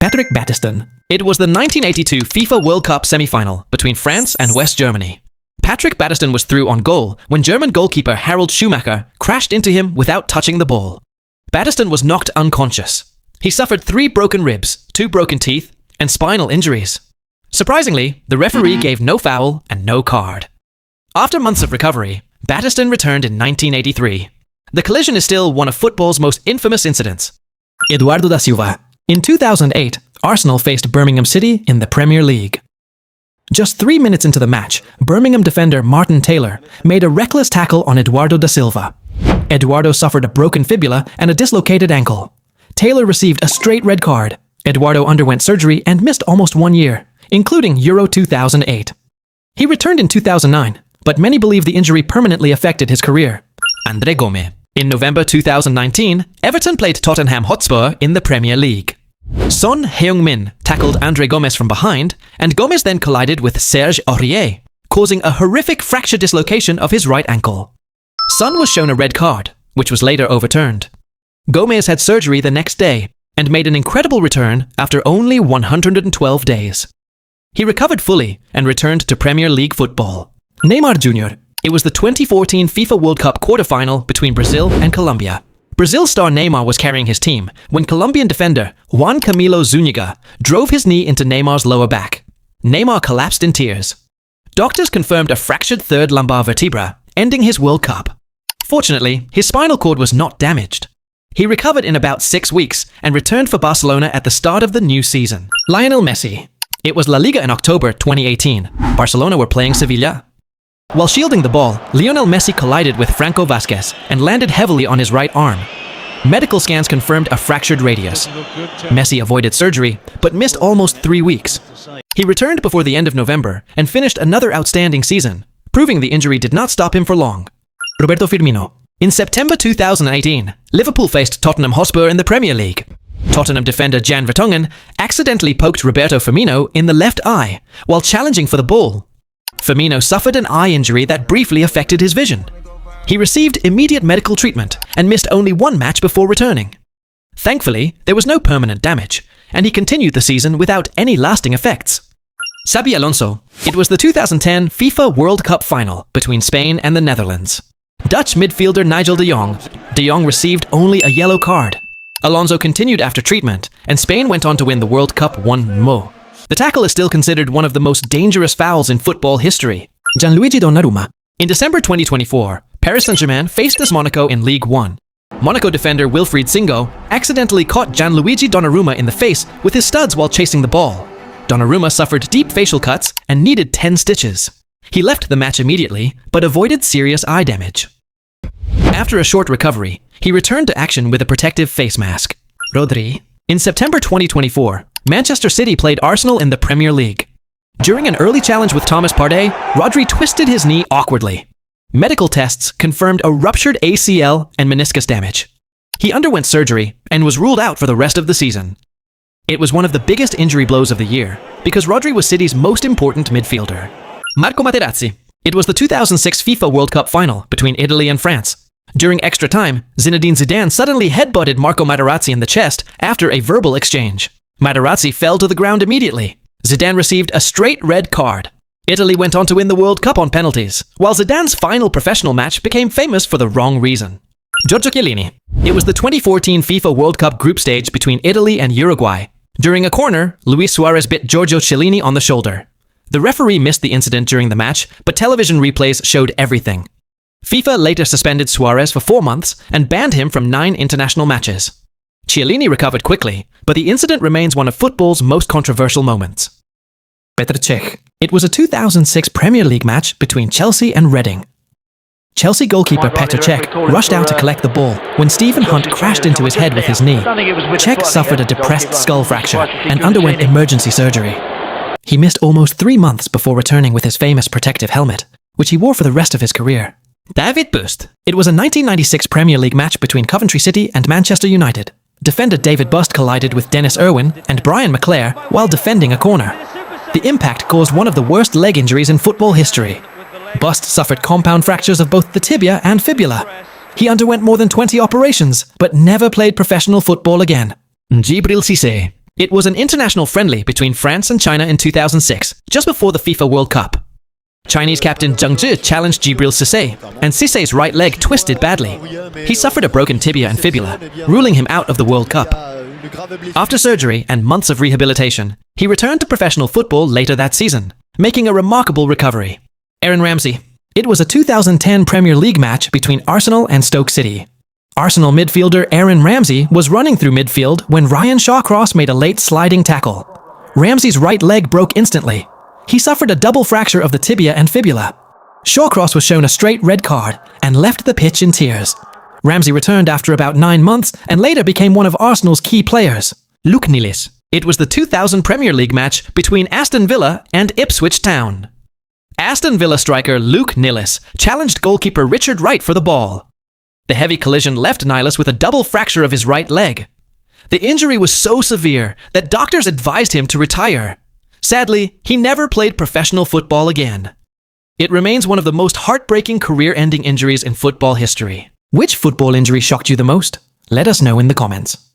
Patrick Battiston. It was the 1982 FIFA World Cup semi-final between France and West Germany. Patrick Battiston was through on goal when German goalkeeper Harald Schumacher crashed into him without touching the ball. Battiston was knocked unconscious. He suffered 3 broken ribs, 2 broken teeth, and spinal injuries. Surprisingly, the referee gave no foul and no card. After months of recovery, Battiston returned in 1983. The collision is still one of football's most infamous incidents. Eduardo da Silva. In 2008, Arsenal faced Birmingham City in the Premier League. Just 3 minutes into the match, Birmingham defender Martin Taylor made a reckless tackle on Eduardo da Silva. Eduardo suffered a broken fibula and a dislocated ankle. Taylor received a straight red card. Eduardo underwent surgery and missed almost 1 year, including Euro 2008. He returned in 2009, but many believe the injury permanently affected his career. Gomes. In November 2019, Everton played Tottenham Hotspur in the Premier League. Son Heung-min tackled Gomes from behind, and Gomes then collided with Serge Aurier, causing a horrific fracture dislocation of his right ankle. Son was shown a red card, which was later overturned. Gomes had surgery the next day and made an incredible return after only 112 days. He recovered fully and returned to Premier League football. Neymar Jr. It was the 2014 FIFA World Cup quarter-final between Brazil and Colombia. Brazil star Neymar was carrying his team when Colombian defender Juan Camilo Zúñiga drove his knee into Neymar's lower back. Neymar collapsed in tears. Doctors confirmed a fractured third lumbar vertebra, ending his World Cup. Fortunately, his spinal cord was not damaged. He recovered in about 6 weeks and returned for Barcelona at the start of the new season. Lionel Messi. It was La Liga in October 2018. Barcelona were playing Sevilla. While shielding the ball, Lionel Messi collided with Franco Vázquez and landed heavily on his right arm. Medical scans confirmed a fractured radius. Messi avoided surgery, but missed almost 3 weeks. He returned before the end of November and finished another outstanding season, proving the injury did not stop him for long. Roberto Firmino. In September 2018, Liverpool faced Tottenham Hotspur in the Premier League. Tottenham defender Jan Vertonghen accidentally poked Roberto Firmino in the left eye while challenging for the ball. Firmino suffered an eye injury that briefly affected his vision. He received immediate medical treatment and missed only 1 match before returning. Thankfully, there was no permanent damage, and he continued the season without any lasting effects. Xabi Alonso. It was the 2010 FIFA World Cup final between Spain and the Netherlands. Dutch midfielder Nigel de Jong. De Jong received only a yellow card. Alonso continued after treatment, and Spain went on to win the World Cup 1-0. The tackle is still considered one of the most dangerous fouls in football history. Gianluigi Donnarumma. In December 2024, Paris Saint-Germain faced AS Monaco in Ligue 1. Monaco defender Wilfried Singo accidentally caught Gianluigi Donnarumma in the face with his studs while chasing the ball. Donnarumma suffered deep facial cuts and needed 10 stitches. He left the match immediately, but avoided serious eye damage. After a short recovery, he returned to action with a protective face mask. Rodri. In September 2024, Manchester City played Arsenal in the Premier League. During an early challenge with Thomas Partey, Rodri twisted his knee awkwardly. Medical tests confirmed a ruptured ACL and meniscus damage. He underwent surgery and was ruled out for the rest of the season. It was one of the biggest injury blows of the year because Rodri was City's most important midfielder. Marco Materazzi. It was the 2006 FIFA World Cup final between Italy and France. During extra time, Zinedine Zidane suddenly headbutted Marco Materazzi in the chest after a verbal exchange. Materazzi fell to the ground immediately. Zidane received a straight red card. Italy went on to win the World Cup on penalties, while Zidane's final professional match became famous for the wrong reason. Giorgio Chiellini. It was the 2014 FIFA World Cup group stage between Italy and Uruguay. During a corner, Luis Suarez bit Giorgio Chiellini on the shoulder. The referee missed the incident during the match, but television replays showed everything. FIFA later suspended Suarez for 4 months and banned him from 9 international matches. Chiellini recovered quickly, but the incident remains one of football's most controversial moments. Cech. It was a 2006 Premier League match between Chelsea and Reading. Chelsea goalkeeper Cech rushed out to collect the ball when Stephen Hunt crashed into his head with his knee. Cech suffered a depressed skull fracture and underwent emergency surgery. He missed almost 3 months before returning with his famous protective helmet, which he wore for the rest of his career. David Bust. It was a 1996 Premier League match between Coventry City and Manchester United. Defender David Bust collided with Dennis Irwin and Brian McClare while defending a corner. The impact caused one of the worst leg injuries in football history. Bust suffered compound fractures of both the tibia and fibula. He underwent more than 20 operations, but never played professional football again. Djibril Cisse. It was an international friendly between France and China in 2006, just before the FIFA World Cup. Chinese captain Zheng Zhi challenged Djibril Cisse, and Cisse's right leg twisted badly. He suffered a broken tibia and fibula, ruling him out of the World Cup. After surgery and months of rehabilitation, he returned to professional football later that season, making a remarkable recovery. Aaron Ramsey. It was a 2010 Premier League match between Arsenal and Stoke City. Arsenal midfielder Aaron Ramsey was running through midfield when Ryan Shawcross made a late sliding tackle. Ramsey's right leg broke instantly. He suffered a double fracture of the tibia and fibula. Shawcross was shown a straight red card and left the pitch in tears. Ramsey returned after about 9 months and later became one of Arsenal's key players. Nilis. It was the 2000 Premier League match between Aston Villa and Ipswich Town. Aston Villa striker Luke Nilis challenged goalkeeper Richard Wright for the ball. The heavy collision left Nilis with a double fracture of his right leg. The injury was so severe that doctors advised him to retire. Sadly, he never played professional football again. It remains one of the most heartbreaking career-ending injuries in football history. Which football injury shocked you the most? Let us know in the comments.